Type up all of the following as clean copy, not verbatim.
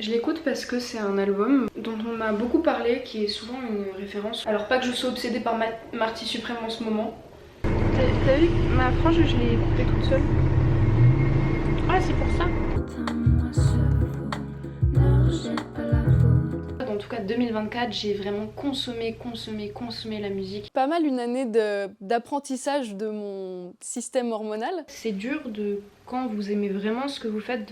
Je l'écoute parce que c'est un album dont on m'a beaucoup parlé, qui est souvent une référence. Alors pas que je sois obsédée par Marty Suprême en ce moment. T'as vu ma frange, je l'ai coupée toute seule. Ah, c'est pour ça. En tout cas 2024, j'ai vraiment consommé la musique. Pas mal une année d'apprentissage de mon système hormonal. C'est dur quand vous aimez vraiment ce que vous faites,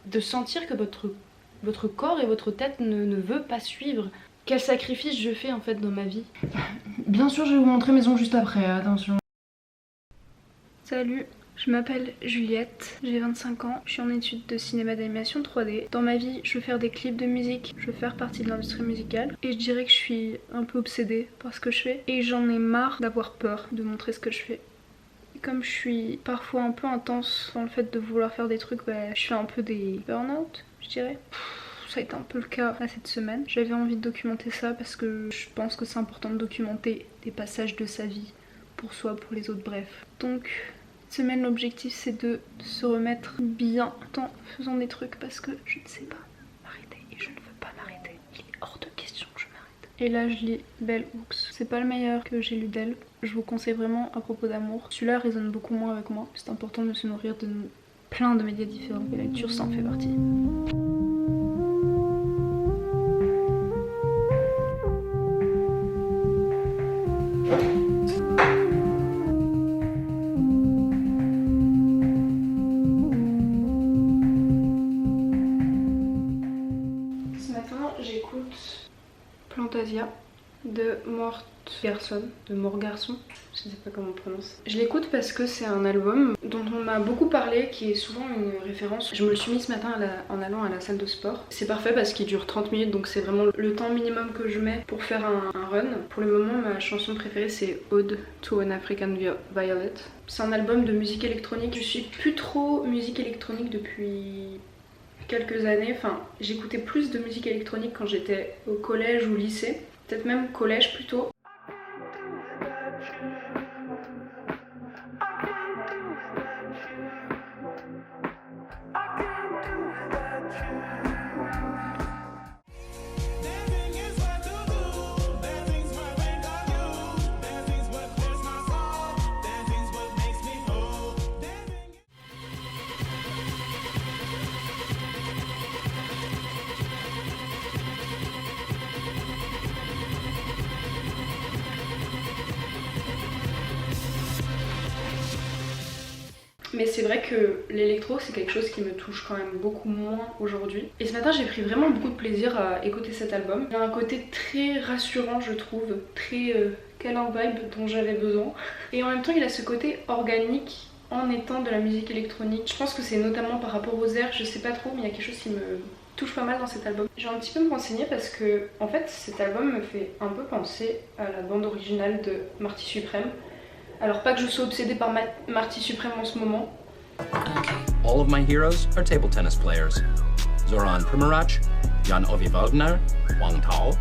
de sentir que votre corps et votre tête ne veut pas suivre. Quel sacrifice je fais en fait dans ma vie. Bien sûr, je vais vous montrer mes ongles juste après, attention. Salut, je m'appelle Juliette, j'ai 25 ans, je suis en études de cinéma d'animation 3D. Dans ma vie, je veux faire des clips de musique, je veux faire partie de l'industrie musicale. Et je dirais que je suis un peu obsédée par ce que je fais. Et j'en ai marre d'avoir peur de montrer ce que je fais. Et comme je suis parfois un peu intense dans le fait de vouloir faire des trucs, je fais un peu des burn-out, je dirais. Ça a été un peu le cas là, cette semaine. J'avais envie de documenter ça parce que je pense que c'est important de documenter des passages de sa vie. Pour soi, pour les autres, bref. Donc, cette semaine, l'objectif c'est de se remettre bien en faisant des trucs parce que je ne sais pas m'arrêter et je ne veux pas m'arrêter. Il est hors de question que je m'arrête. Et là, je lis Bell Hooks. C'est pas le meilleur que j'ai lu d'elle. Je vous conseille vraiment à propos d'amour. Celui-là résonne beaucoup moins avec moi. C'est important de se nourrir de plein de médias différents et la lecture, ça en fait partie. J'écoute Plantasia de Morgarçon, je sais pas comment on prononce. Je l'écoute parce que c'est un album dont on m'a beaucoup parlé, qui est souvent une référence. Je me le suis mis ce matin en allant à la salle de sport. C'est parfait parce qu'il dure 30 minutes, donc c'est vraiment le temps minimum que je mets pour faire un run. Pour le moment, ma chanson préférée c'est Ode to an African Violet. C'est un album de musique électronique. Je suis plus trop musique électronique depuis quelques années. Enfin, j'écoutais plus de musique électronique quand j'étais au collège ou lycée, peut-être même collège plutôt. Mais c'est vrai que l'électro c'est quelque chose qui me touche quand même beaucoup moins aujourd'hui. Et ce matin j'ai pris vraiment beaucoup de plaisir à écouter cet album. Il y a un côté très rassurant je trouve, très câlin vibe dont j'avais besoin. Et en même temps il a ce côté organique en étant de la musique électronique. Je pense que c'est notamment par rapport aux airs, je sais pas trop, mais il y a quelque chose qui me touche pas mal dans cet album. J'ai un petit peu me renseigner parce que en fait cet album me fait un peu penser à la bande originale de Marty Suprême. Alors pas que je sois obsédée par Marty Suprême en ce moment. All of my heroes are table tennis players. Zoran Primorac, Jan Ovi Wagner, Wang Tao,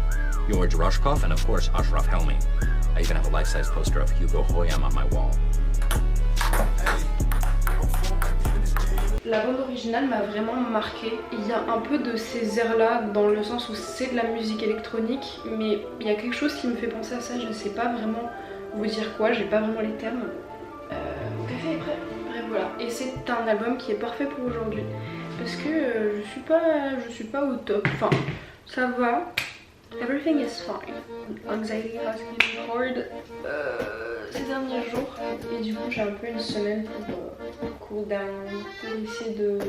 George Rushkoff, and of course Ashraf Helmi. I even have a life-size poster of Hugo Hoyam on my wall. La bande originale m'a vraiment marquée. Il y a un peu de ces airs-là dans le sens où c'est de la musique électronique, mais il y a quelque chose qui me fait penser à ça, je sais pas vraiment vous dire quoi, j'ai pas vraiment les termes. Café est prêt. Bref voilà. Et c'est un album qui est parfait pour aujourd'hui. Parce que je suis pas au top. Enfin, ça va. Everything is fine. Anxiety has been hard ces derniers jours. Et du coup j'ai un peu une semaine pour cool down, pour essayer de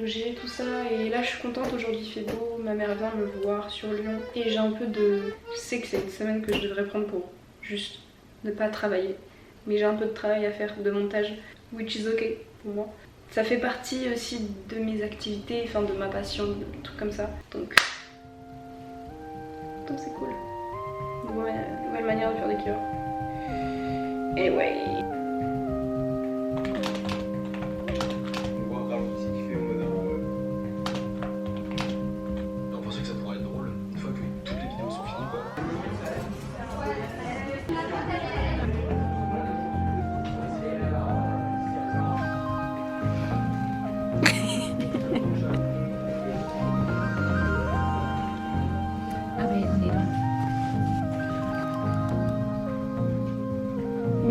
gérer tout ça. Et là je suis contente, aujourd'hui il fait beau, ma mère vient me voir sur Lyon. Et j'ai un peu je sais que c'est une semaine que je devrais prendre pour juste ne pas travailler, mais j'ai un peu de travail à faire, de montage, which is ok pour moi. Ça fait partie aussi de mes activités, enfin de ma passion, des trucs comme ça, donc c'est cool. Nouvelle manière de faire des cures. Anyway. On pensait que ça pourrait être drôle, une fois que toutes les vidéos sont finies quoi.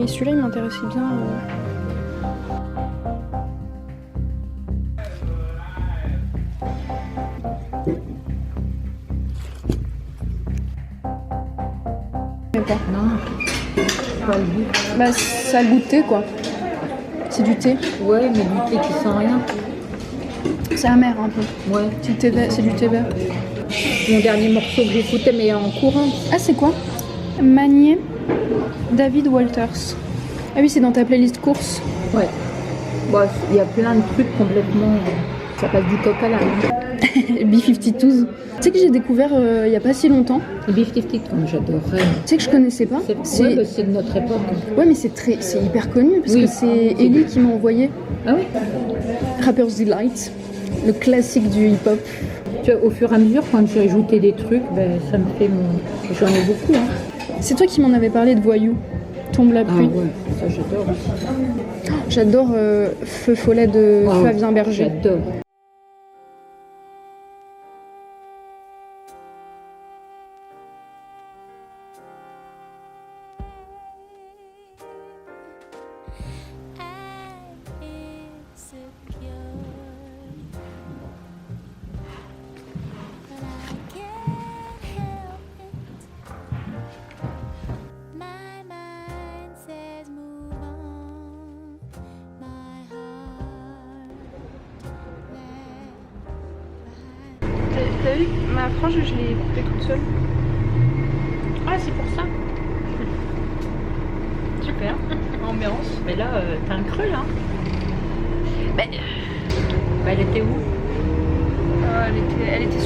mais celui-là il m'intéressait bien. Non, pas le goût. Bah ça a le goût de thé quoi. C'est du thé. Ouais, mais du thé qui sent rien. C'est amer un peu. Ouais. C'est du thé vert. Mon dernier morceau que j'écoutais, mais en courant. Ah c'est quoi? Manier David Walters. Ah oui c'est dans ta playlist course. Ouais. Bon, il y a plein de trucs complètement. Ça passe du coq à l'âne. B-52s. Tu sais que j'ai découvert il y a pas si longtemps. B-52, comme j'adorerais. Tu sais que je connaissais pas. Ouais, bah, c'est de notre époque. Ouais mais c'est hyper connu parce que c'est Ellie qui m'a envoyé. Ah oui. Rapper's Delight, le classique du hip-hop. Tu vois, au fur et à mesure, quand j'ai ajouté des trucs, ben, ça me fait mon. J'en ai beaucoup. Hein. C'est toi qui m'en avais parlé de Voyou. Tombe la pluie. Ah ouais, ça j'adore aussi. J'adore Feu Follet de Flavien Berger. J'adore. T'as vu ma frange, je l'ai coupée toute seule. Ah, c'est pour ça. Super. Ambiance. Mais là, t'as un creux là. Bah, elle était où? Elle était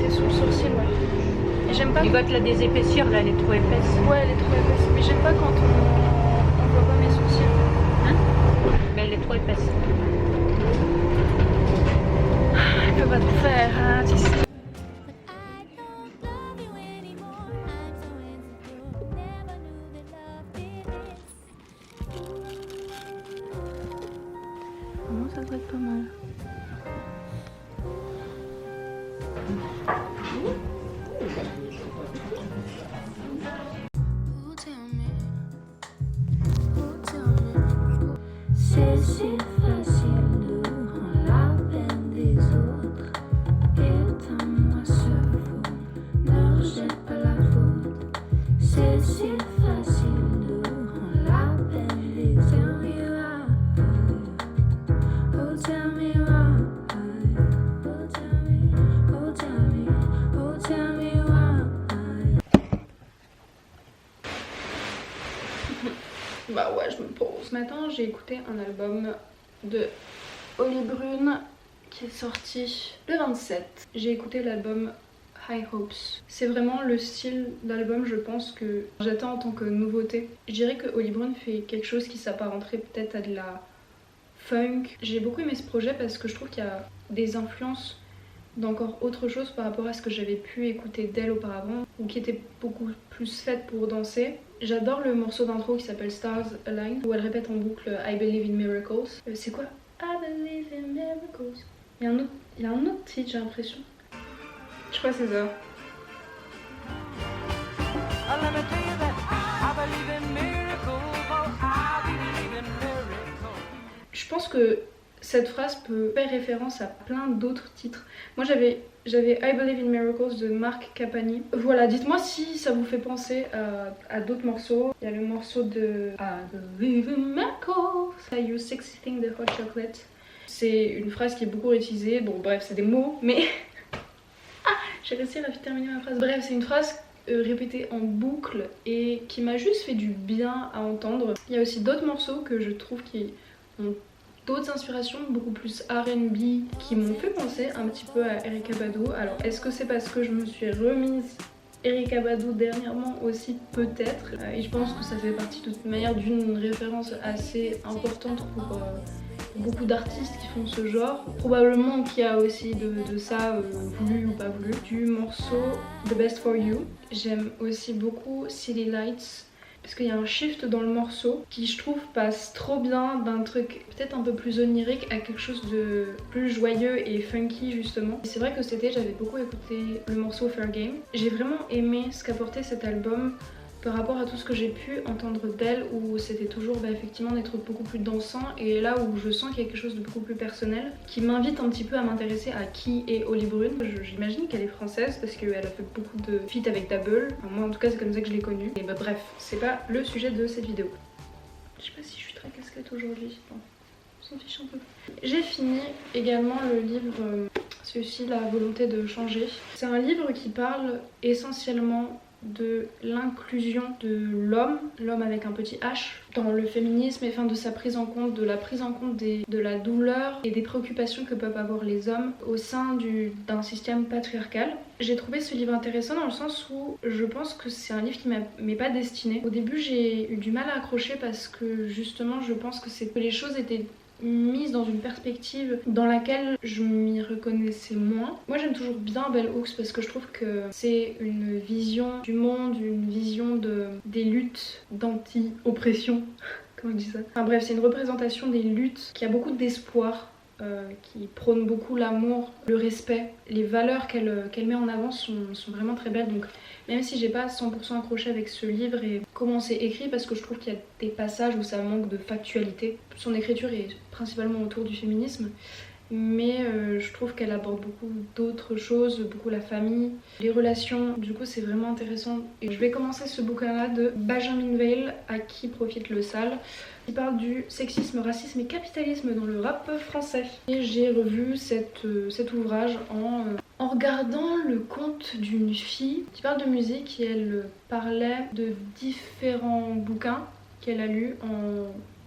sous le sourcil, ouais. Et j'aime pas. Il va te la désépaissir là, elle est trop épaisse. Ouais, elle est trop épaisse. Mais j'aime pas quand on voit pas mes sourcils. Hein? Mais elle est trop épaisse. Elle peut pas tout faire, hein, tu sais. Ça devrait être pas mal. C'est si facile de rendre la peine des autres. Éteins-moi ce fou, ne rejette pas la faute. C'est si facile de rendre la peine des autres. Oh tell me why, oh tell me, oh tell me, oh tell me why. Bah ouais, je me pose. Ce matin, j'ai écouté un album de Oli Brune qui est sorti le 27. J'ai écouté l'album High Hopes. C'est vraiment le style d'album, je pense, que j'attends en tant que nouveauté. Je dirais que Oli Brune fait quelque chose qui s'apparenterait peut-être à de la funk. J'ai beaucoup aimé ce projet parce que je trouve qu'il y a des influences d'encore autre chose par rapport à ce que j'avais pu écouter d'elle auparavant ou qui était beaucoup plus faite pour danser. J'adore le morceau d'intro qui s'appelle Stars Align où elle répète en boucle I Believe in Miracles. C'est quoi? I Believe in Miracles. Il y a un autre titre, j'ai l'impression. Je crois que c'est ça. Je pense que cette phrase peut faire référence à plein d'autres titres. Moi j'avais I Believe in Miracles de Marc Capani. Voilà, dites-moi si ça vous fait penser à d'autres morceaux. Il y a le morceau de I Believe in Miracles, I Use Sexy Thing de Hot Chocolate. C'est une phrase qui est beaucoup réutilisée. Bon bref, c'est des mots, mais... j'ai réussi à terminer ma phrase. Bref, c'est une phrase répétée en boucle et qui m'a juste fait du bien à entendre. Il y a aussi d'autres morceaux que je trouve qui ont d'autres inspirations beaucoup plus R&B qui m'ont fait penser un petit peu à Erykah Badu. Alors est-ce que c'est parce que je me suis remise Erykah Badu dernièrement aussi? Peut-être. Et je pense que ça fait partie de toute manière d'une référence assez importante pour beaucoup d'artistes qui font ce genre. Probablement qu'il y a aussi de ça, voulu ou pas voulu. Du morceau The Best For You. J'aime aussi beaucoup City Lights. Parce qu'il y a un shift dans le morceau qui je trouve passe trop bien d'un truc peut-être un peu plus onirique à quelque chose de plus joyeux et funky justement. Et c'est vrai que cet été j'avais beaucoup écouté le morceau Fair Game. J'ai vraiment aimé ce qu'apportait cet album par rapport à tout ce que j'ai pu entendre d'elle, où c'était toujours effectivement des trucs beaucoup plus dansants, et là où je sens qu'il y a quelque chose de beaucoup plus personnel qui m'invite un petit peu à m'intéresser à qui est Holly Brune. J'imagine qu'elle est française parce qu'elle a fait beaucoup de feats avec Dabble, enfin, moi en tout cas c'est comme ça que je l'ai connue. Et bref, c'est pas le sujet de cette vidéo. Je sais pas si je suis très casquette aujourd'hui, bon, on s'en fiche un peu. J'ai fini également le livre, celui-ci, La volonté de changer. C'est un livre qui parle essentiellement de l'inclusion de l'homme avec un petit H, dans le féminisme et enfin de sa prise en compte, de la prise en compte de la douleur et des préoccupations que peuvent avoir les hommes au sein d'un système patriarcal. J'ai trouvé ce livre intéressant dans le sens où je pense que c'est un livre qui m'est pas destiné. Au début j'ai eu du mal à accrocher parce que justement je pense que les choses étaient mise dans une perspective dans laquelle je m'y reconnaissais moins. Moi j'aime toujours bien Bell Hooks parce que je trouve que c'est une vision du monde, une vision des luttes d'anti-oppression, comment on dit ça. Enfin bref, c'est une représentation des luttes qui a beaucoup d'espoir, qui prône beaucoup l'amour, le respect. Les valeurs qu'elle met en avant sont vraiment très belles, donc même si j'ai pas 100% accroché avec ce livre et comment c'est écrit, parce que je trouve qu'il y a des passages où ça manque de factualité. Son écriture est principalement autour du féminisme, mais je trouve qu'elle aborde beaucoup d'autres choses, beaucoup la famille, les relations, du coup c'est vraiment intéressant. Et je vais commencer ce bouquin-là de Benjamin Veil, À qui profite le sale, qui parle du sexisme, racisme et capitalisme dans le rap français. Et j'ai revu cet ouvrage en regardant le conte d'une fille qui parle de musique, et elle parlait de différents bouquins qu'elle a lus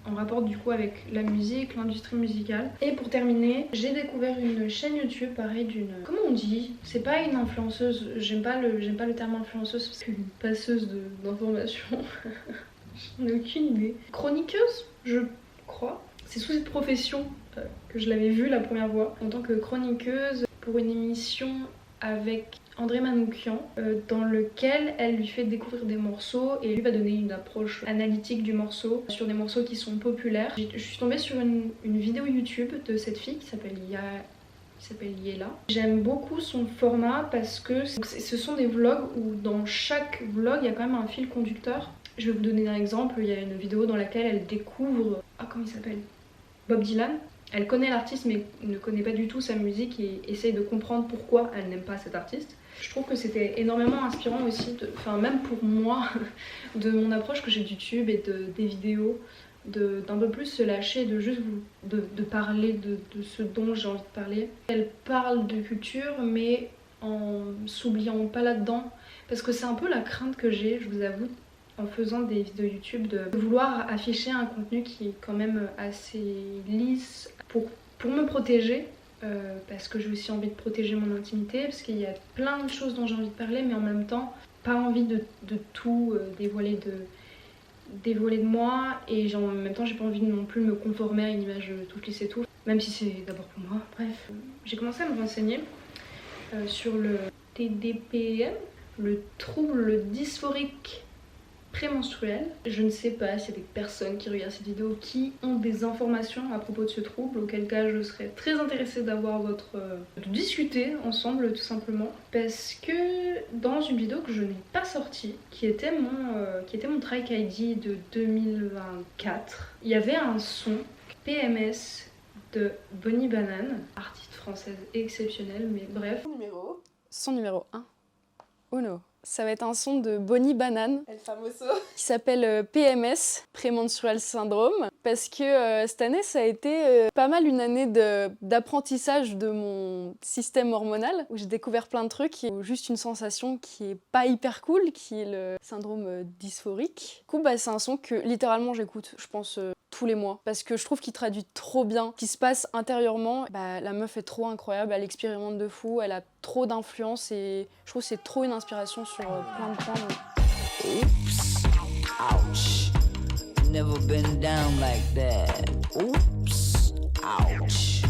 en rapport du coup avec la musique, l'industrie musicale. Et pour terminer, j'ai découvert une chaîne YouTube, pareil, d'une... Comment on dit? C'est pas une influenceuse, j'aime pas le terme influenceuse, c'est une passeuse d'informations. J'en ai aucune idée. Chroniqueuse, je crois. C'est sous cette profession que je l'avais vue la première fois, en tant que chroniqueuse pour une émission avec André Manoukian, dans lequel elle lui fait découvrir des morceaux et lui va donner une approche analytique du morceau sur des morceaux qui sont populaires. Je suis tombée sur une vidéo YouTube de cette fille qui s'appelle Yela. J'aime beaucoup son format parce que ce sont des vlogs où dans chaque vlog il y a quand même un fil conducteur. Je vais vous donner un exemple, il y a une vidéo dans laquelle elle découvre... comment il s'appelle? Bob Dylan. Elle connaît l'artiste mais ne connaît pas du tout sa musique et essaye de comprendre pourquoi elle n'aime pas cet artiste. Je trouve que c'était énormément inspirant aussi, enfin même pour moi, de mon approche que j'ai de YouTube et des vidéos, d'un peu plus se lâcher, de juste de parler de ce dont j'ai envie de parler. Elle parle de culture mais en s'oubliant pas là-dedans, parce que c'est un peu la crainte que j'ai, je vous avoue, en faisant des vidéos YouTube, de vouloir afficher un contenu qui est quand même assez lisse pour me protéger, parce que j'ai aussi envie de protéger mon intimité, parce qu'il y a plein de choses dont j'ai envie de parler, mais en même temps pas envie de tout dévoiler de moi, et en même temps j'ai pas envie non plus de me conformer à une image toute lisse et tout, même si c'est d'abord pour moi. Bref, j'ai commencé à me renseigner sur le TDPM, le trouble dysphorique prémenstruel. Je ne sais pas s'il y a des personnes qui regardent cette vidéo qui ont des informations à propos de ce trouble, auquel cas je serais très intéressée d'avoir de discuter ensemble tout simplement, parce que dans une vidéo que je n'ai pas sortie, qui était mon Trike ID de 2024, il y avait un son PMS de Bonnie Banane, artiste française exceptionnelle, mais bref. Son numéro 1. Uno. Ça va être un son de Bonnie Banane, El Famoso, qui s'appelle PMS, Prémenstrual Syndrome, parce que cette année, ça a été pas mal une année d'apprentissage de mon système hormonal, où j'ai découvert plein de trucs, et juste une sensation qui est pas hyper cool, qui est le syndrome dysphorique. Du coup, c'est un son que littéralement j'écoute, je pense, tous les mois, parce que je trouve qu'il traduit trop bien ce qui se passe intérieurement. La meuf est trop incroyable, elle expérimente de fou, elle a trop d'influence et je trouve que c'est trop une inspiration sur plein de points. Donc... Oops, ouch, never been down like that. Oops, ouch,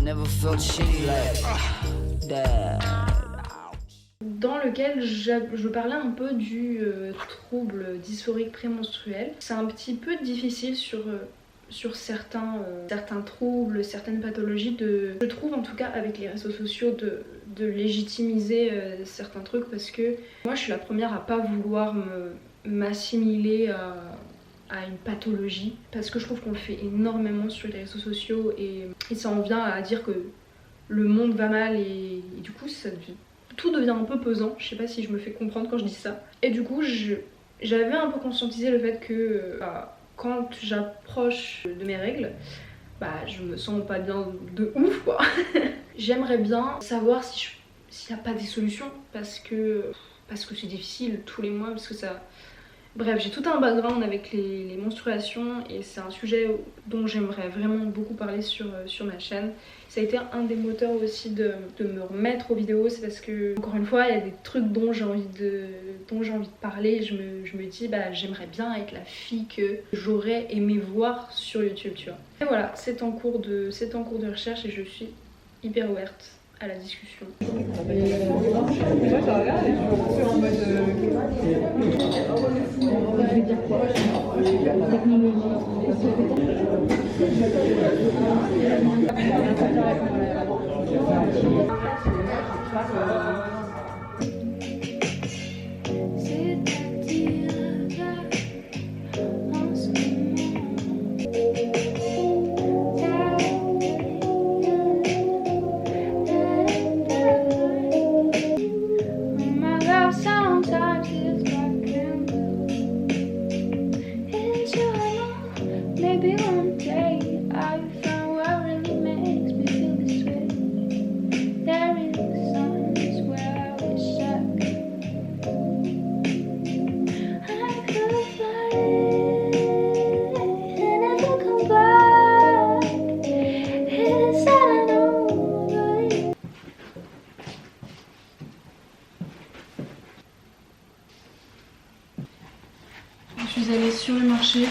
never felt shitty like that. Dans lequel je parlais un peu du trouble dysphorique prémenstruel. C'est un petit peu difficile sur certains troubles, certaines pathologies, je trouve en tout cas avec les réseaux sociaux, de légitimiser certains trucs, parce que moi je suis la première à pas vouloir m'assimiler à une pathologie, parce que je trouve qu'on le fait énormément sur les réseaux sociaux et ça en vient à dire que le monde va mal et du coup tout devient un peu pesant. Je sais pas si je me fais comprendre quand je dis ça. Et du coup j'avais un peu conscientisé le fait que quand j'approche de mes règles, je me sens pas bien de ouf quoi. J'aimerais bien savoir s'il n'y a pas des solutions parce que c'est difficile tous les mois, parce que ça... Bref, j'ai tout un background avec les menstruations et c'est un sujet dont j'aimerais vraiment beaucoup parler sur ma chaîne. Ça a été un des moteurs aussi de me remettre aux vidéos, c'est parce que, encore une fois, il y a des trucs dont j'ai envie de parler et je me dis j'aimerais bien être la fille que j'aurais aimé voir sur YouTube, tu vois. Et voilà, c'est en cours de recherche et je suis hyper ouverte à la discussion. Je suis allée sur le marché.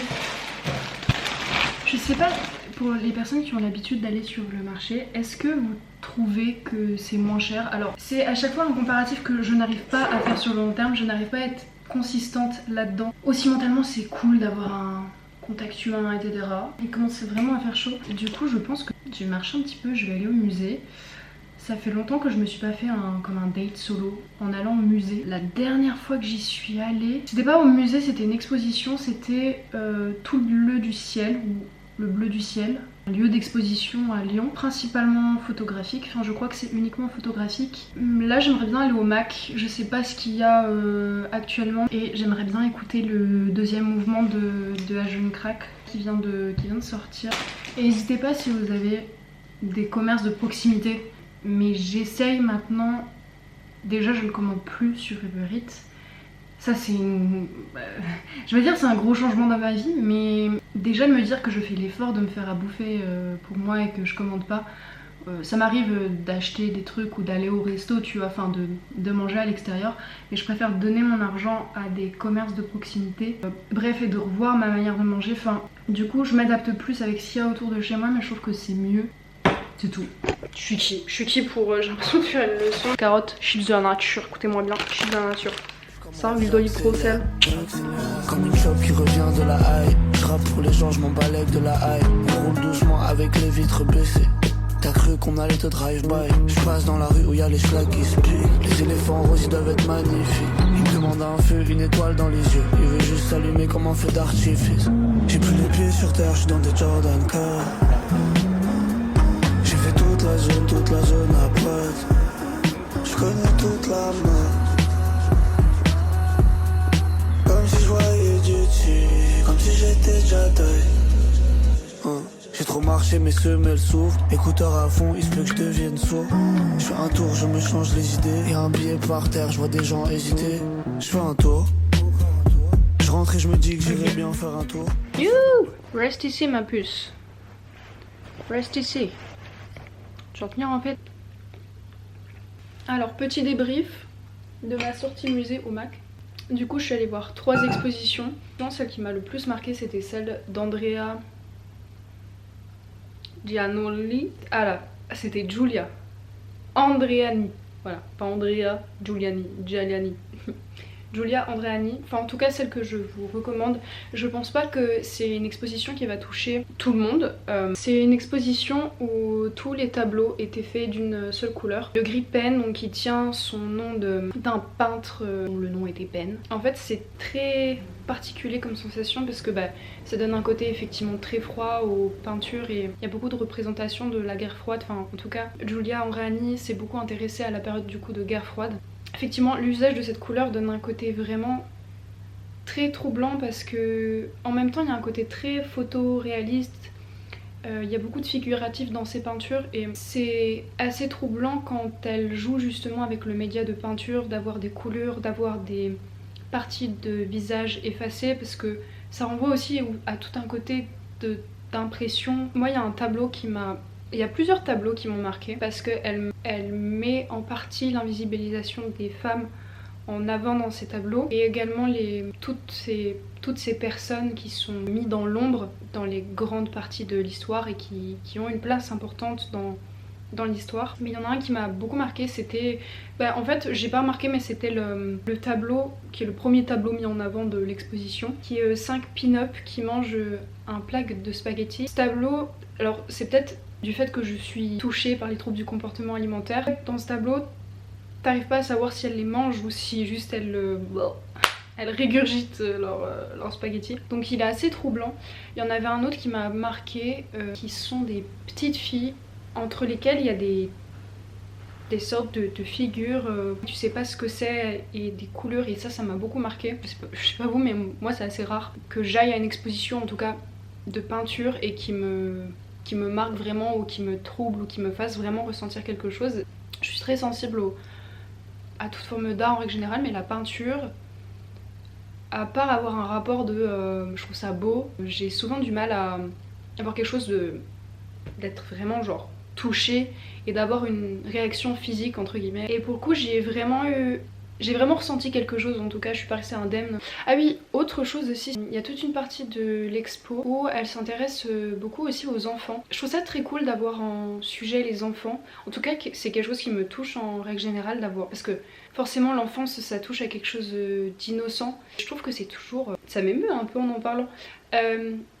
Je sais pas, pour les personnes qui ont l'habitude d'aller sur le marché, est-ce que vous trouvez que c'est moins cher? Alors c'est à chaque fois un comparatif que je n'arrive pas à faire sur le long terme, je n'arrive pas à être consistante là-dedans. Aussi mentalement c'est cool d'avoir un contact humain, etc. Il commence vraiment à faire chaud. Du coup je pense que je vais marcher un petit peu, je vais aller au musée. Ça fait longtemps que je me suis pas fait comme un date solo en allant au musée. La dernière fois que j'y suis allée, c'était pas au musée, c'était une exposition, c'était Tout le bleu du ciel, ou le bleu du ciel, un lieu d'exposition à Lyon, principalement photographique, enfin je crois que c'est uniquement photographique. Là j'aimerais bien aller au MAC, je sais pas ce qu'il y a actuellement, et j'aimerais bien écouter le deuxième mouvement de A Jeune Crack qui vient de sortir. Et n'hésitez pas si vous avez des commerces de proximité. Mais j'essaye maintenant, déjà je ne commande plus sur Uber Eats. Ça c'est je veux dire c'est un gros changement dans ma vie, mais déjà de me dire que je fais l'effort de me faire à bouffer pour moi et que je commande pas. Ça m'arrive d'acheter des trucs ou d'aller au resto, tu vois, enfin de manger à l'extérieur, mais je préfère donner mon argent à des commerces de proximité. Bref, et de revoir ma manière de manger. Enfin, du coup je m'adapte plus avec ce qu'il y a autour de chez moi, mais je trouve que c'est mieux. C'est tout. Je suis qui pour... j'ai l'impression de faire une leçon. Carottes, chips de la nature, écoutez-moi bien, chips de la nature. Ça, l'huile d'olive pro sel. Comme une chope qui revient de la haie. Je rappe pour les gens, je m'embalèque de la haie. On roule doucement avec les vitres baissées. T'as cru qu'on allait te drive-by. Je passe dans la rue où y a les schlags qui se plient. Les éléphants roses ils doivent être magnifiques. Il me demande un feu, une étoile dans les yeux. Il veut juste s'allumer comme un feu d'artifice. J'ai plus les pieds sur terre, je suis dans des Jordan Cars. Toute la zone à pote. Je connais toute la mode. Comme si je voyais du dessus, comme si j'étais déjà deuil. J'ai trop marché, mes semelles s'ouvrent. Écouteurs à fond, il se peut que je devienne sourd. Je fais un tour, je me change les idées. Et un billet par terre, je vois des gens hésiter. Je fais un tour. Je rentre et je me dis que j'irais bien faire un tour. You, reste ici ma puce. Reste ici. Je vais tenir en fait. Alors petit débrief de ma sortie musée au MAC. Du coup je suis allée voir 3 expositions. Celle qui m'a le plus marqué c'était celle d'Andrea Giannoli. Ah là, c'était Giulia Andreani. Voilà, pas Andrea Giuliani. Giulia Andreani, enfin en tout cas celle que je vous recommande. Je pense pas que c'est une exposition qui va toucher tout le monde. C'est une exposition où tous les tableaux étaient faits d'une seule couleur. Le gris pen, donc qui tient son nom d'un peintre dont le nom était Pen. En fait c'est très particulier comme sensation parce que ça donne un côté effectivement très froid aux peintures et il y a beaucoup de représentations de la guerre froide. Enfin en tout cas Giulia Andreani s'est beaucoup intéressée à la période du coup de guerre froide. Effectivement l'usage de cette couleur donne un côté vraiment très troublant parce que en même temps il y a un côté très photoréaliste. Il y a beaucoup de figuratifs dans ses peintures et c'est assez troublant quand elle joue justement avec le média de peinture, d'avoir des couleurs, d'avoir des partie de visage effacée parce que ça renvoie aussi à tout un côté d'impression. Moi il y a un tableau qui m'a... Il y a plusieurs tableaux qui m'ont marqué parce qu'elle met en partie l'invisibilisation des femmes en avant dans ces tableaux et également toutes ces personnes qui sont mises dans l'ombre dans les grandes parties de l'histoire et qui ont une place importante dans l'histoire. Mais il y en a un qui m'a beaucoup marqué, c'était... en fait j'ai pas remarqué mais c'était le tableau qui est le premier tableau mis en avant de l'exposition qui est 5 pin-up qui mangent un plat de spaghettis. Ce tableau, alors c'est peut-être du fait que je suis touchée par les troubles du comportement alimentaire. Dans ce tableau t'arrives pas à savoir si elles les mangent ou si juste elles régurgitent leurs spaghettis. Donc il est assez troublant. Il y en avait un autre qui m'a marqué qui sont des petites filles entre lesquelles il y a des sortes de figures, tu sais pas ce que c'est et des couleurs et ça m'a beaucoup marqué. Je sais pas vous mais moi c'est assez rare que j'aille à une exposition en tout cas de peinture et qui me marque vraiment ou qui me trouble ou qui me fasse vraiment ressentir quelque chose. Je suis très sensible à toute forme d'art en règle générale mais la peinture, à part avoir un rapport de je trouve ça beau, j'ai souvent du mal à avoir quelque chose d'être vraiment genre touchée et d'avoir une réaction physique entre guillemets. Et pour le coup j'ai vraiment ressenti quelque chose, en tout cas je suis pas restée indemne. Ah oui, autre chose aussi, il y a toute une partie de l'expo où elle s'intéresse beaucoup aussi aux enfants. Je trouve ça très cool d'avoir en sujet les enfants. En tout cas c'est quelque chose qui me touche en règle générale d'avoir, parce que forcément l'enfance ça touche à quelque chose d'innocent. Je trouve que c'est toujours... ça m'émeut un peu en parlant.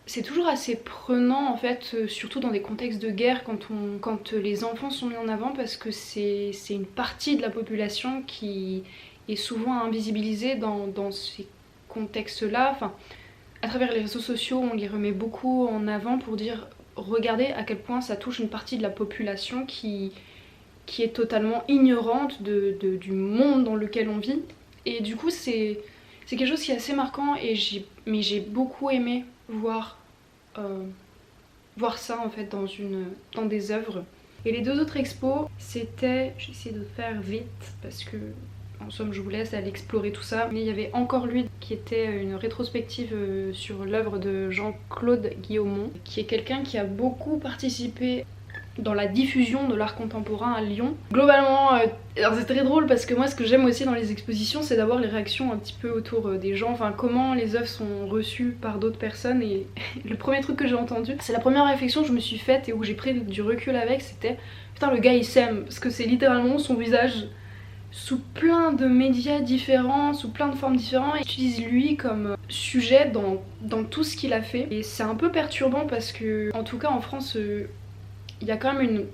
C'est toujours assez prenant en fait, surtout dans des contextes de guerre quand les enfants sont mis en avant parce que c'est une partie de la population qui est souvent invisibilisée dans ces contextes-là. Enfin, à travers les réseaux sociaux, on les remet beaucoup en avant pour dire regardez à quel point ça touche une partie de la population qui est totalement ignorante du monde dans lequel on vit. Et du coup c'est quelque chose qui est assez marquant et j'ai beaucoup aimé voir ça en fait dans des œuvres. Et les deux autres expos c'était, j'essaie de faire vite parce que en somme je vous laisse aller explorer tout ça, mais il y avait Encore lui qui était une rétrospective sur l'œuvre de Jean-Claude Guillaumont qui est quelqu'un qui a beaucoup participé dans la diffusion de l'art contemporain à Lyon. Globalement, alors c'est très drôle parce que moi ce que j'aime aussi dans les expositions c'est d'avoir les réactions un petit peu autour des gens, enfin comment les œuvres sont reçues par d'autres personnes. Et le premier truc que j'ai entendu, c'est la première réflexion que je me suis faite et où j'ai pris du recul avec, c'était putain le gars il s'aime, parce que c'est littéralement son visage sous plein de médias différents, sous plein de formes différentes, et utilise lui comme sujet dans tout ce qu'il a fait. Et c'est un peu perturbant parce que en tout cas en France il y a quand même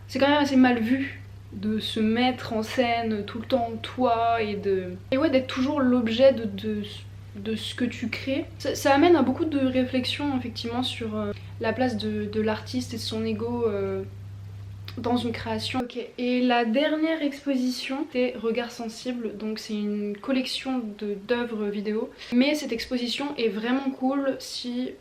c'est quand même assez mal vu de se mettre en scène tout le temps toi et ouais d'être toujours l'objet de ce que tu crées. Ça amène à beaucoup de réflexions effectivement sur la place de l'artiste et de son ego dans une création. Ok, et la dernière exposition c'était Regard sensible, donc c'est une collection d'œuvres vidéo. Mais cette exposition est vraiment cool si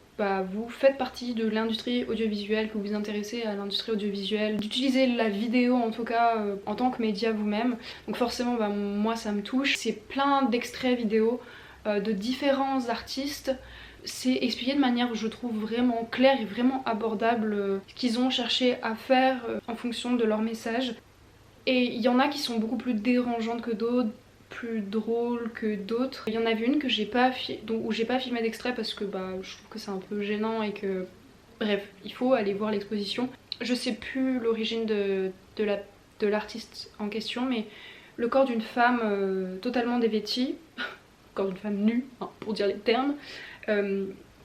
vous faites partie de l'industrie audiovisuelle, que vous vous intéressez à l'industrie audiovisuelle, d'utiliser la vidéo en tout cas en tant que média vous-même. Donc forcément moi ça me touche. C'est plein d'extraits vidéo de différents artistes. C'est expliqué de manière je trouve vraiment claire et vraiment abordable ce qu'ils ont cherché à faire en fonction de leur message. Et il y en a qui sont beaucoup plus dérangeantes que d'autres, plus drôle que d'autres. Il y en avait une que où j'ai pas filmé d'extrait parce que je trouve que c'est un peu gênant et que bref il faut aller voir l'exposition. Je sais plus l'origine de l'artiste en question mais le corps d'une femme totalement dévêtie, corps d'une femme nue, hein, pour dire les termes,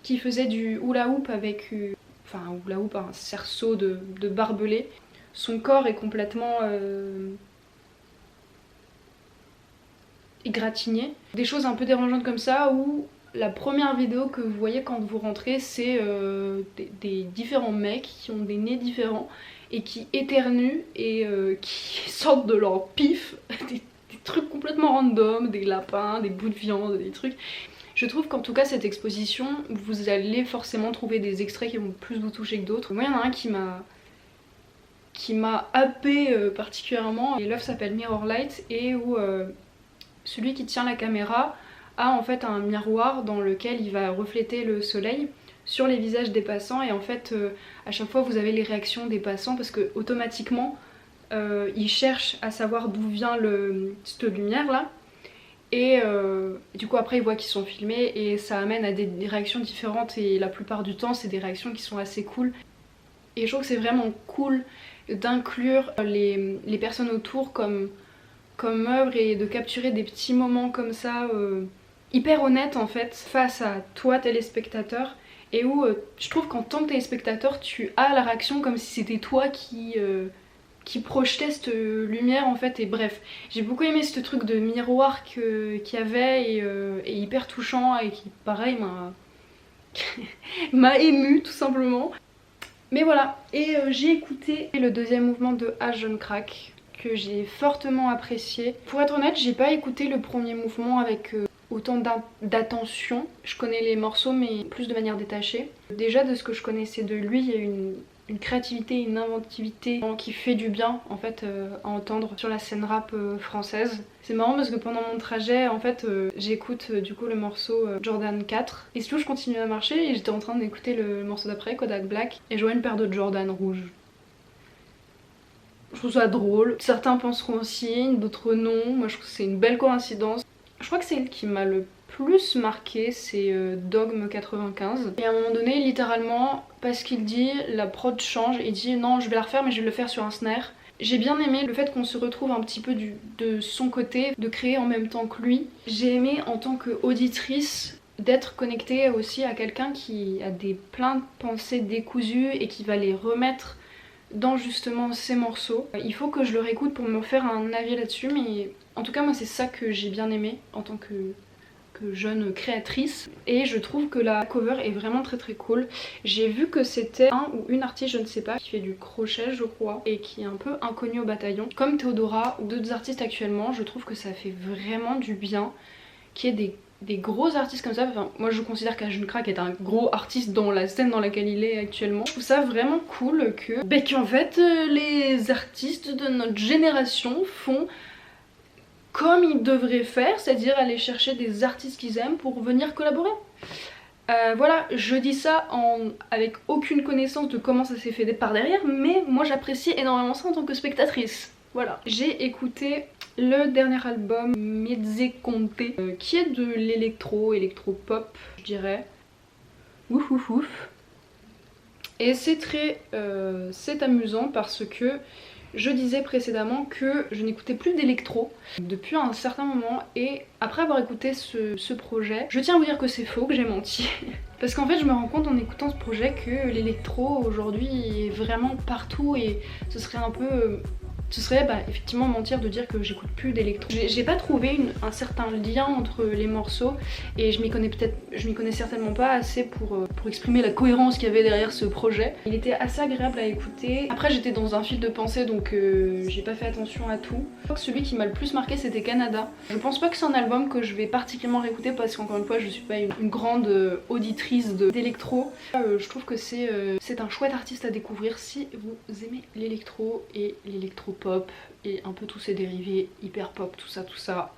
qui faisait du hula hoop avec un hula hoop, un cerceau de barbelé. Son corps est complètement égratigné. Des choses un peu dérangeantes comme ça où la première vidéo que vous voyez quand vous rentrez, c'est des différents mecs qui ont des nez différents et qui éternuent et qui sortent de leur pif des trucs complètement random, des lapins, des bouts de viande, des trucs. Je trouve qu'en tout cas cette exposition, vous allez forcément trouver des extraits qui vont plus vous toucher que d'autres. Moi il y en a un qui m'a happé particulièrement, et l'œuvre s'appelle Mirror Light, et où celui qui tient la caméra a en fait un miroir dans lequel il va refléter le soleil sur les visages des passants, et en fait à chaque fois vous avez les réactions des passants parce que automatiquement ils cherchent à savoir d'où vient cette lumière là, et du coup après ils voient qu'ils sont filmés et ça amène à des réactions différentes, et la plupart du temps c'est des réactions qui sont assez cool. Et je trouve que c'est vraiment cool d'inclure les personnes autour comme œuvre et de capturer des petits moments comme ça hyper honnêtes en fait face à toi téléspectateur, et où je trouve qu'en tant que téléspectateur tu as la réaction comme si c'était toi qui projetait cette lumière en fait. Et bref, j'ai beaucoup aimé ce truc de miroir qu'il y avait et hyper touchant, et qui pareil m'a ému tout simplement. Mais voilà, et j'ai écouté le deuxième mouvement de H Jeune Crack que j'ai fortement apprécié. Pour être honnête, j'ai pas écouté le premier mouvement avec autant d'attention. Je connais les morceaux mais plus de manière détachée. Déjà de ce que je connaissais de lui, il y a une créativité, une inventivité qui fait du bien en fait à entendre sur la scène rap française. C'est marrant parce que pendant mon trajet en fait j'écoute du coup le morceau Jordan 4 et surtout je continue à marcher et j'étais en train d'écouter le morceau d'après, Kodak Black, et je vois une paire de Jordan rouges. Je trouve ça drôle, certains penseront aussi, d'autres non, moi je trouve que c'est une belle coïncidence. Je crois que c'est elle qui m'a le plus marqué, c'est Dogme 95. Et à un moment donné, littéralement, parce qu'il dit, la prod change, il dit non je vais la refaire mais je vais le faire sur un snare. J'ai bien aimé le fait qu'on se retrouve un petit peu de son côté, de créer en même temps que lui. J'ai aimé en tant qu'auditrice d'être connectée aussi à quelqu'un qui a plein de pensées décousues et qui va les remettre dans justement ces morceaux. Il faut que je le réécoute pour me faire un avis là-dessus, mais en tout cas moi c'est ça que j'ai bien aimé en tant que jeune créatrice, et je trouve que la cover est vraiment très très cool. J'ai vu que c'était un ou une artiste, je ne sais pas, qui fait du crochet je crois, et qui est un peu inconnue au bataillon, comme Théodora ou d'autres artistes actuellement. Je trouve que ça fait vraiment du bien qu'il y ait des gros artistes comme ça. Enfin, moi je considère qu'H Jeune Crack est un gros artiste dans la scène dans laquelle il est actuellement. Je trouve ça vraiment cool qu'en fait les artistes de notre génération font comme ils devraient faire, c'est-à-dire aller chercher des artistes qu'ils aiment pour venir collaborer. Voilà, je dis ça avec aucune connaissance de comment ça s'est fait par derrière, mais moi j'apprécie énormément ça en tant que spectatrice. Voilà. J'ai écouté le dernier album Mezze Conte, qui est de l'électro-pop, je dirais. Ouf ouf ouf. Et c'est amusant parce que je disais précédemment que je n'écoutais plus d'électro depuis un certain moment, et après avoir écouté ce projet, je tiens à vous dire que c'est faux, que j'ai menti. Parce qu'en fait je me rends compte en écoutant ce projet que l'électro aujourd'hui est vraiment partout, et ce serait un peu... Ce serait effectivement mentir de dire que j'écoute plus d'électro. J'ai pas trouvé un certain lien entre les morceaux, et je m'y connais certainement pas assez pour exprimer la cohérence qu'il y avait derrière ce projet. Il était assez agréable à écouter. Après j'étais dans un fil de pensée donc j'ai pas fait attention à tout. Je crois que celui qui m'a le plus marqué c'était Canada. Je pense pas que c'est un album que je vais particulièrement réécouter parce qu'encore une fois je suis pas une grande auditrice d'électro. Je trouve que c'est un chouette artiste à découvrir si vous aimez l'électro et l'électro pop et un peu tous ces dérivés, hyper pop, tout ça.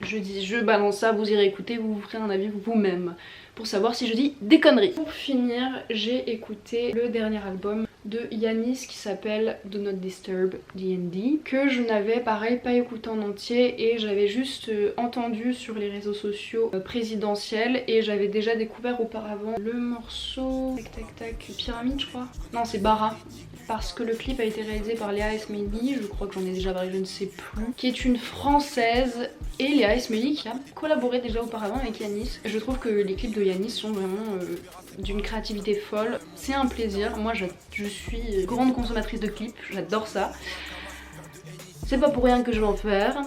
Je balance ça, vous irez écouter, vous vous ferez un avis vous-même pour savoir si je dis des conneries. Pour finir, j'ai écouté le dernier album de Yanis qui s'appelle Do Not Disturb D&D, que je n'avais pareil pas écouté en entier et j'avais juste entendu sur les réseaux sociaux présidentiels, et j'avais déjà découvert auparavant le morceau Pyramide je crois. Non, c'est Bara, parce que le clip a été réalisé par Léa Esmaili, je crois que j'en ai déjà parlé, je ne sais plus, qui est une française, et Léa Esmaili qui a collaboré déjà auparavant avec Yanis. Je trouve que les clips de Yanis sont vraiment d'une créativité folle, c'est un plaisir. Moi je suis grande consommatrice de clips, j'adore ça. C'est pas pour rien que je vais en faire.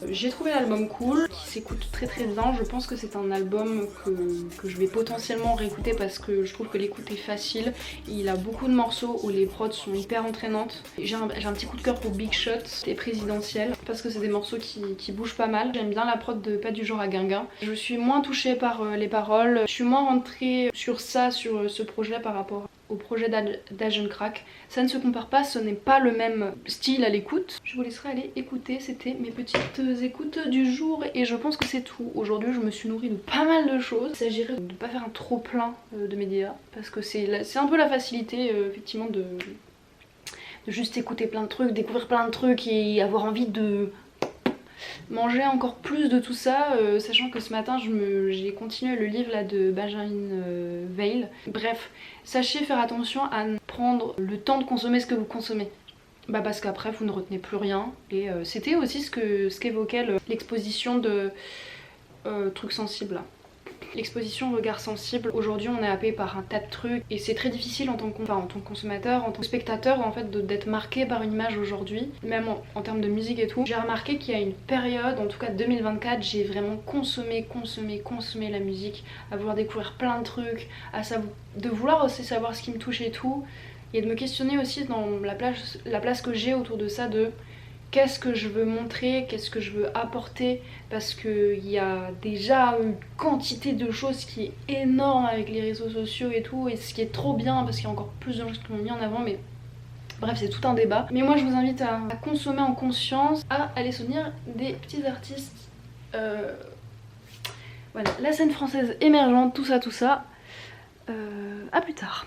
J'ai trouvé l'album cool, qui s'écoute très très bien. Je pense que c'est un album que je vais potentiellement réécouter parce que je trouve que l'écoute est facile. Il a beaucoup de morceaux où les prods sont hyper entraînantes. J'ai un petit coup de cœur pour Big Shot et Présidentiel parce que c'est des morceaux qui bougent pas mal. J'aime bien la prod de Pas du genre à Guinguin. Je suis moins touchée par les paroles. Je suis moins rentrée sur ce projet par rapport au projet d'Asian Crack. Ça ne se compare pas, ce n'est pas le même style à l'écoute. Je vous laisserai aller écouter, c'était mes petites écoutes du jour et je pense que c'est tout. Aujourd'hui je me suis nourrie de pas mal de choses. Il s'agirait de ne pas faire un trop plein de médias parce que c'est un peu la facilité effectivement de juste écouter plein de trucs, découvrir plein de trucs et avoir envie de manger encore plus de tout ça, sachant que ce matin j'ai continué le livre là de Benjamin Veil. Bref, sachez faire attention à prendre le temps de consommer ce que vous consommez. Bah parce qu'après vous ne retenez plus rien, et c'était aussi ce qu'évoquait l'exposition de trucs sensibles là. L'exposition Regard Sensible. Aujourd'hui on est happé par un tas de trucs et c'est très difficile en tant que consommateur, en tant que spectateur en fait d'être marqué par une image aujourd'hui, même en termes de musique et tout. J'ai remarqué qu'il y a une période, en tout cas 2024, j'ai vraiment consommé la musique, à vouloir découvrir plein de trucs, de vouloir aussi savoir ce qui me touche et tout, et de me questionner aussi dans la place que j'ai autour de ça, de qu'est-ce que je veux montrer, qu'est-ce que je veux apporter, parce qu'il y a déjà une quantité de choses qui est énorme avec les réseaux sociaux et tout, et ce qui est trop bien parce qu'il y a encore plus de gens qui l'ont mis en avant, mais bref c'est tout un débat. Mais moi je vous invite à consommer en conscience, à aller soutenir des petits artistes, voilà, la scène française émergente, tout ça. À plus tard.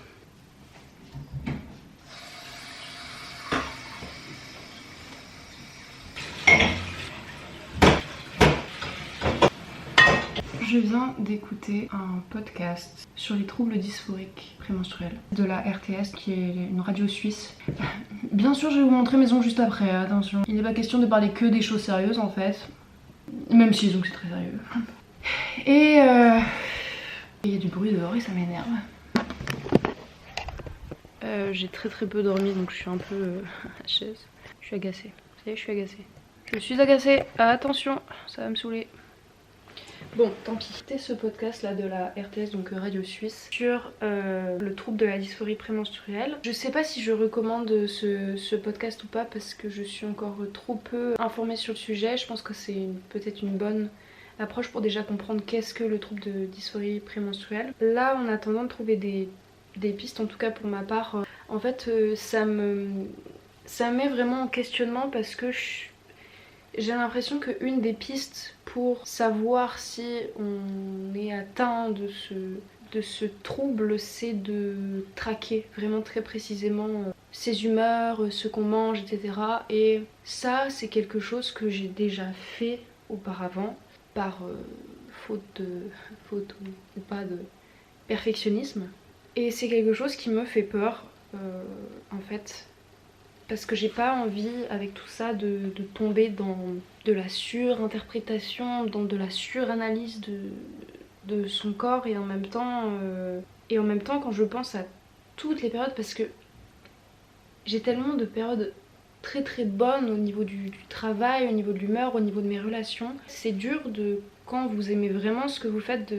Je viens d'écouter un podcast sur les troubles dysphoriques prémenstruels de la RTS, qui est une radio suisse. Bien sûr, je vais vous montrer mes ongles juste après, attention. Il n'est pas question de parler que des choses sérieuses en fait, même si les ongles c'est très sérieux. Et il y a du bruit dehors et ça m'énerve. J'ai très peu dormi donc je suis un peu à la chaise. Je suis agacée. Vous savez, je suis agacée. Je suis agacée. Attention, ça va me saouler. Bon, tant pis. C'était ce podcast là de la RTS, donc Radio Suisse, sur le trouble de la dysphorie prémenstruelle. Je sais pas si je recommande ce podcast ou pas parce que je suis encore trop peu informée sur le sujet. Je pense que c'est peut-être une bonne approche pour déjà comprendre qu'est-ce que le trouble de dysphorie prémenstruelle. Là, en attendant de trouver des pistes, en tout cas pour ma part, en fait, ça me met vraiment en questionnement parce que j'ai l'impression qu'une des pistes pour savoir si on est atteint de ce trouble, c'est de traquer vraiment très précisément ses humeurs, ce qu'on mange, etc. Et ça, c'est quelque chose que j'ai déjà fait auparavant, par faute ou pas de perfectionnisme. Et c'est quelque chose qui me fait peur, en fait. Parce que j'ai pas envie avec tout ça de tomber dans de la surinterprétation, dans de la suranalyse de son corps, et en même temps quand je pense à toutes les périodes, parce que j'ai tellement de périodes très bonnes au niveau du travail, au niveau de l'humeur, au niveau de mes relations. C'est dur quand vous aimez vraiment ce que vous faites,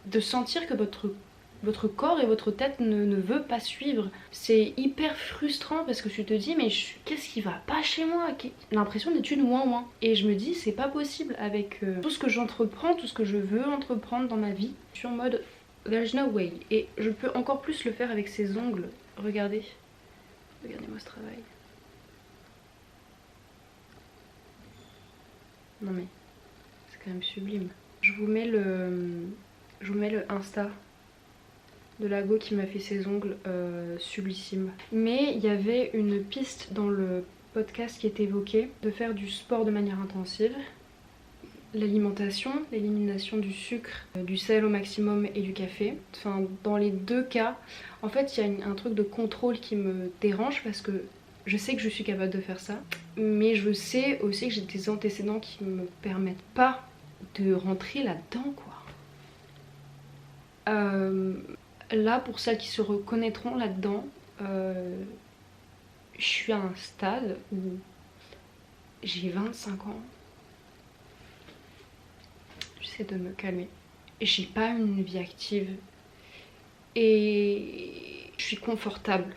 de sentir que votre corps et votre tête ne veut pas suivre. C'est hyper frustrant parce que tu te dis mais qu'est-ce qui va pas chez moi, l'impression d'être une ouin-ouin. Et je me dis c'est pas possible avec tout ce que j'entreprends, tout ce que je veux entreprendre dans ma vie. Je suis en mode there's no way. Et je peux encore plus le faire avec ces ongles. Regardez moi ce travail. Non mais c'est quand même sublime. Je vous mets le Insta de la go qui m'a fait ses ongles sublissimes. Mais il y avait une piste dans le podcast qui était évoquée de faire du sport de manière intensive. L'alimentation, l'élimination du sucre, du sel au maximum et du café. Enfin, dans les deux cas, en fait, il y a un truc de contrôle qui me dérange parce que je sais que je suis capable de faire ça, mais je sais aussi que j'ai des antécédents qui me permettent pas de rentrer là-dedans, quoi. Là, pour celles qui se reconnaîtront là-dedans, je suis à un stade où j'ai 25 ans. J'essaie de me calmer. J'ai pas une vie active et je suis confortable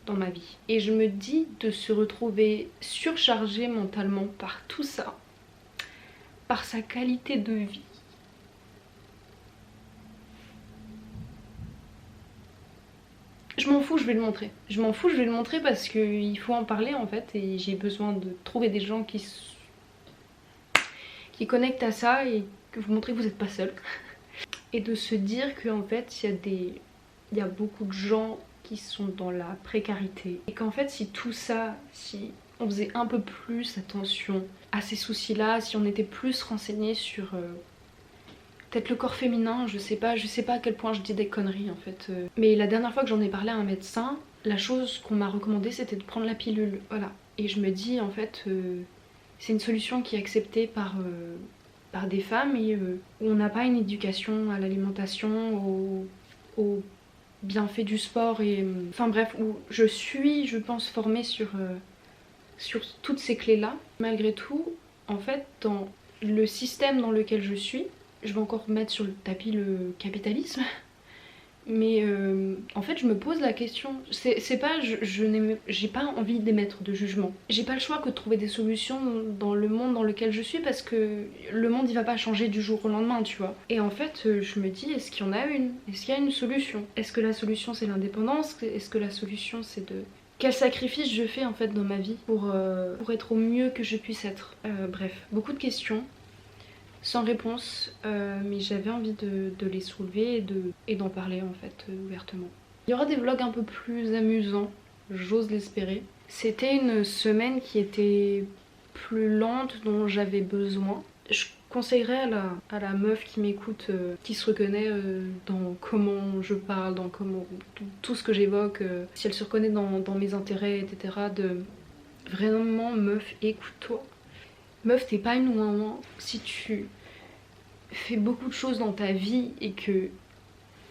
dans ma vie. Et je me dis de se retrouver surchargée mentalement par tout ça, par sa qualité de vie. Je m'en fous, je vais le montrer. Je m'en fous, je vais le montrer parce qu'il faut en parler en fait et j'ai besoin de trouver des gens qui connectent à ça et que vous montrez que vous n'êtes pas seul. Et de se dire qu'en fait il y a beaucoup de gens qui sont dans la précarité. Et qu'en fait si tout ça, si on faisait un peu plus attention à ces soucis-là, si on était plus renseigné sur peut-être le corps féminin, je sais pas à quel point je dis des conneries en fait. Mais la dernière fois que j'en ai parlé à un médecin, la chose qu'on m'a recommandé c'était de prendre la pilule, voilà. Et je me dis en fait c'est une solution qui est acceptée par des femmes et où on n'a pas une éducation à l'alimentation, au bienfait du sport et enfin bref, où je suis je pense formée sur toutes ces clés là. Malgré tout en fait dans le système dans lequel je suis, je vais encore mettre sur le tapis le capitalisme, mais en fait je me pose la question, c'est pas j'ai pas envie d'émettre de jugement, j'ai pas le choix que de trouver des solutions dans le monde dans lequel je suis parce que le monde il va pas changer du jour au lendemain, tu vois. Et en fait je me dis, est-ce qu'il y en a une, est-ce qu'il y a une solution, est-ce que la solution c'est l'indépendance, est-ce que la solution c'est de quel sacrifice je fais en fait dans ma vie pour être au mieux que je puisse être. Bref, beaucoup de questions sans réponse, mais j'avais envie de les soulever et d'en parler en fait ouvertement. Il y aura des vlogs un peu plus amusants, j'ose l'espérer. C'était une semaine qui était plus lente, dont j'avais besoin. Je conseillerais à la meuf qui m'écoute, qui se reconnaît dans comment je parle, dans comment tout ce que j'évoque, si elle se reconnaît dans mes intérêts, etc. de vraiment meuf, écoute-toi. Meuf, t'es pas une ouin-ouin. Si tu fais beaucoup de choses dans ta vie et que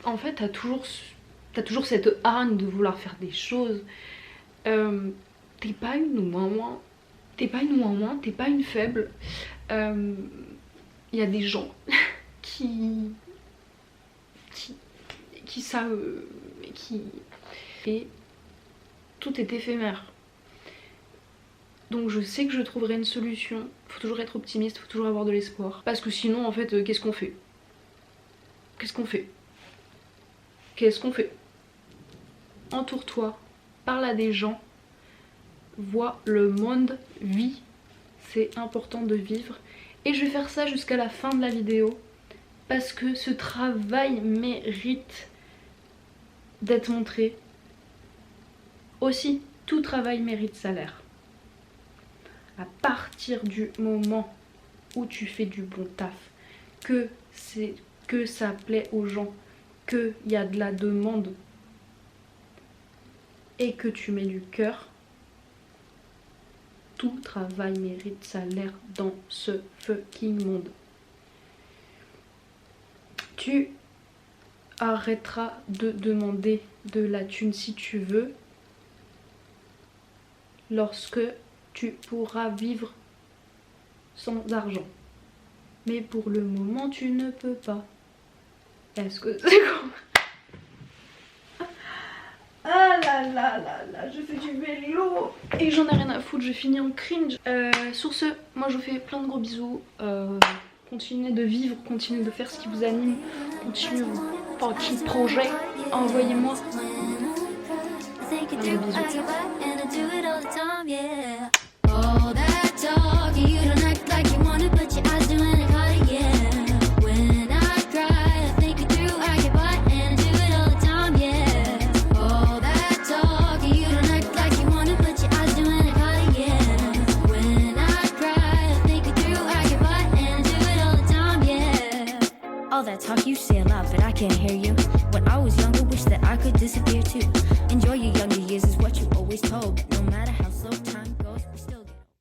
en fait t'as toujours cette hargne de vouloir faire des choses, t'es pas une ouin-ouin. T'es pas une ouin-ouin, t'es pas une faible. Il y a des gens qui savent et tout est éphémère. Donc je sais que je trouverai une solution. Faut toujours être optimiste, faut toujours avoir de l'espoir. Parce que sinon en fait qu'est-ce qu'on fait? Entoure-toi, parle à des gens, vois le monde, vis. C'est important de vivre. Et je vais faire ça jusqu'à la fin de la vidéo. Parce que ce travail mérite d'être montré. Aussi, tout travail mérite salaire. À partir du moment où tu fais du bon taf, que ça plaît aux gens, qu'il y a de la demande et que tu mets du cœur, tout travail mérite salaire dans ce fucking monde. Tu arrêteras de demander de la thune si tu veux lorsque tu pourras vivre sans argent. Mais pour le moment, tu ne peux pas. Est-ce que c'est quoi? Ah là là là là, je fais du vélo et j'en ai rien à foutre, je finis en cringe. Sur ce, moi je vous fais plein de gros bisous. Continuez de vivre, continuez de faire ce qui vous anime, continuez vos fucking projets. Envoyez-moi plein de bisous. All that talk, you don't act like you want it, but your eyes doing it hard again. When I cry, I think it through, I get by and I do it all All that talk you say a lot, but I can't hear you. When I was younger, wish that I could disappear too. Enjoy your younger years is what you always told, but no matter how slow.